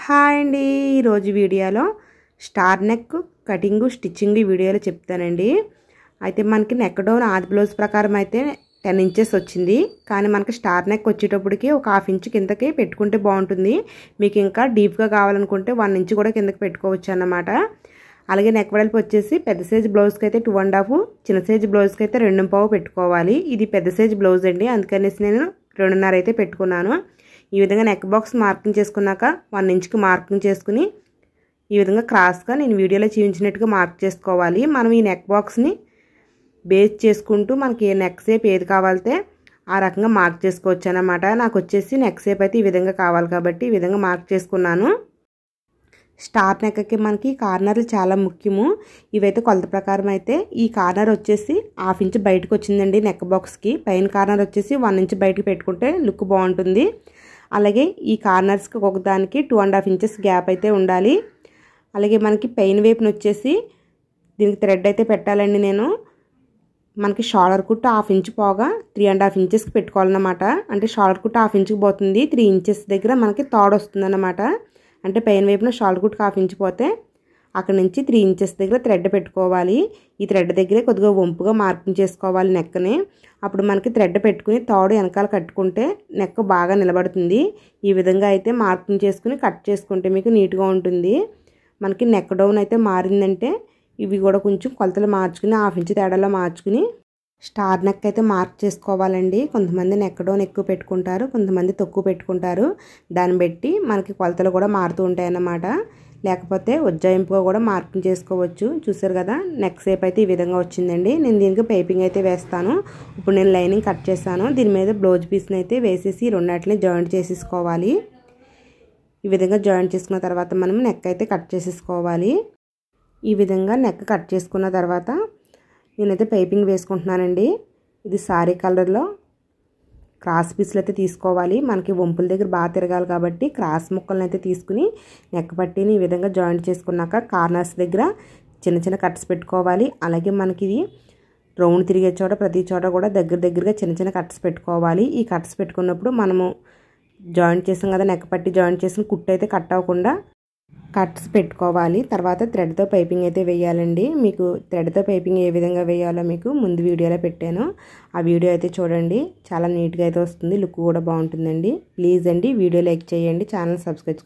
Hi అండి, ఈరోజు వీడియోలో స్టార్ నెక్ కటింగ్ స్టిచ్చింగ్ వీడియోలో చెప్తానండి. అయితే మనకి నెక్ డౌన్ ఆది బ్లౌజ్ ప్రకారం అయితే 10 ఇంచెస్ వచ్చింది. కానీ మనకి స్టార్ నెక్ వచ్చేటప్పటికి ఒక హాఫ్ ఇంచ్ కిందకి పెట్టుకుంటే బాగుంటుంది. మీకు ఇంకా డీప్గా కావాలనుకుంటే 1 ఇంచ్ కూడా కిందకి పెట్టుకోవచ్చు అన్నమాట. అలాగే నెక్ వెడల్పు వచ్చేసి పెద్ద సైజ్ బ్లౌజ్కి అయితే 2.5, చిన్న సైజ్ బ్లౌజ్కి అయితే 2.5 పెట్టుకోవాలి. ఇది పెద్ద సైజ్ బ్లౌజ్ అండి, అందుకనేసి నేను 2.5 అయితే పెట్టుకున్నాను. ఈ విధంగా నెక్ బాక్స్ మార్కింగ్ చేసుకున్నాక 1 ఇంచ్కి మార్కింగ్ చేసుకుని ఈ విధంగా క్రాస్గా నేను వీడియోలో చూపించినట్టుగా మార్క్ చేసుకోవాలి. మనం ఈ నెక్ బాక్స్ని బేస్ చేసుకుంటూ మనకి ఏ నెక్ షేప్ ఏది కావాలితే ఆ రకంగా మార్క్ చేసుకోవచ్చు అన్నమాట. నాకు వచ్చేసి నెక్ షేప్ అయితే ఈ విధంగా కావాలి కాబట్టి ఈ విధంగా మార్క్ చేసుకున్నాను. స్టార్ నెక్కి మనకి కార్నర్లు చాలా ముఖ్యము. ఇవైతే కొలత ప్రకారం అయితే ఈ కార్నర్ వచ్చేసి హాఫ్ ఇంచ్ బయటకు వచ్చిందండి నెక్ బాక్స్కి. పైన కార్నర్ వచ్చేసి 1 ఇంచ్ బయటకు పెట్టుకుంటే లుక్ బాగుంటుంది. అలాగే ఈ కార్నర్స్కి ఒకదానికి 2.5 ఇంచెస్ గ్యాప్ అయితే ఉండాలి. అలాగే మనకి పైన వైపున వచ్చేసి దీనికి థ్రెడ్ అయితే పెట్టాలండి. నేను మనకి షోల్డర్ కుట్టు హాఫ్ ఇంచ్ పోగా 3.5 ఇంచెస్కి పెట్టుకోవాలన్నమాట. అంటే షోల్డర్ కుట్టు హాఫ్ ఇంచ్కి పోతుంది, 3 ఇంచెస్ దగ్గర మనకి థర్డ్ వస్తుంది అన్నమాట. అంటే పైన వైపున షోల్డర్ కుట్టు హాఫ్ ఇంచ్ పోతే అక్కడ నుంచి 3 ఇంచెస్ దగ్గర థ్రెడ్ పెట్టుకోవాలి. ఈ థ్రెడ్ దగ్గరే కొద్దిగా వంపుగా మార్కింగ్ చేసుకోవాలి నెక్ని. అప్పుడు మనకి థ్రెడ్ పెట్టుకుని తాడు వెనకాల కట్టుకుంటే నెక్ బాగా నిలబడుతుంది. ఈ విధంగా అయితే మార్కింగ్ చేసుకుని కట్ చేసుకుంటే మీకు నీట్గా ఉంటుంది. మనకి నెక్ డౌన్ అయితే మారిందంటే ఇవి కూడా కొంచెం కొలతలు మార్చుకుని హాఫ్ ఇంచ్ తేడాలో మార్చుకుని స్టార్ నెక్ అయితే మార్క్ చేసుకోవాలండి. కొంతమంది నెక్ డౌన్ ఎక్కువ పెట్టుకుంటారు, కొంతమంది తక్కువ పెట్టుకుంటారు. దాన్ని బట్టి మనకి కొలతలు కూడా మారుతూ ఉంటాయి అన్నమాట. లేకపోతే ఉజ్జాయింపుగా కూడా మార్కింగ్ చేసుకోవచ్చు. చూసారు కదా, నెక్ షేప్ అయితే ఈ విధంగా వచ్చిందండి. నేను దీనికి పైపింగ్ అయితే వేస్తాను. ఇప్పుడు నేను లైనింగ్ కట్ చేశాను. దీని మీద బ్లౌజ్ పీస్ని అయితే వేసేసి రెండాటిని జాయింట్ చేసేసుకోవాలి. ఈ విధంగా జాయింట్ చేసుకున్న తర్వాత మనం నెక్ అయితే కట్ చేసేసుకోవాలి. ఈ విధంగా నెక్ కట్ చేసుకున్న తర్వాత నేనైతే పైపింగ్ వేసుకుంటున్నానండి. ఇది సారీ కలర్లో క్రాస్ పీస్లు అయితే తీసుకోవాలి. మనకి వంపుల దగ్గర బాగా తిరగాలి కాబట్టి క్రాస్ ముక్కలను అయితే తీసుకుని నెక్ పట్టిని ఈ విధంగా జాయింట్ చేసుకున్నాక కార్నర్స్ దగ్గర చిన్న చిన్న కట్స్ పెట్టుకోవాలి. అలాగే మనకి ఇది రౌండ్ తిరిగే చోట ప్రతి చోట కూడా దగ్గరగా చిన్న చిన్న కట్స్ పెట్టుకోవాలి. ఈ కట్స్ పెట్టుకున్నప్పుడు మనము జాయింట్ చేసాం కదా, నెక్ పట్టి జాయింట్ చేసిన కుట్టు అయితే కట్ అవ్వకుండా కట్స్ పెట్టుకోవాలి. తర్వాత థ్రెడ్తో పైపింగ్ అయితే వేయాలండి. మీకు థ్రెడ్తో పైపింగ్ ఏ విధంగా వేయాలో మీకు ముందు వీడియోలో పెట్టాను. ఆ వీడియో అయితే చూడండి, చాలా నీట్గా అయితే వస్తుంది, లుక్ కూడా బాగుంటుందండి. ప్లీజ్ అండి వీడియో లైక్ చేయండి, ఛానల్ సబ్స్క్రైబ్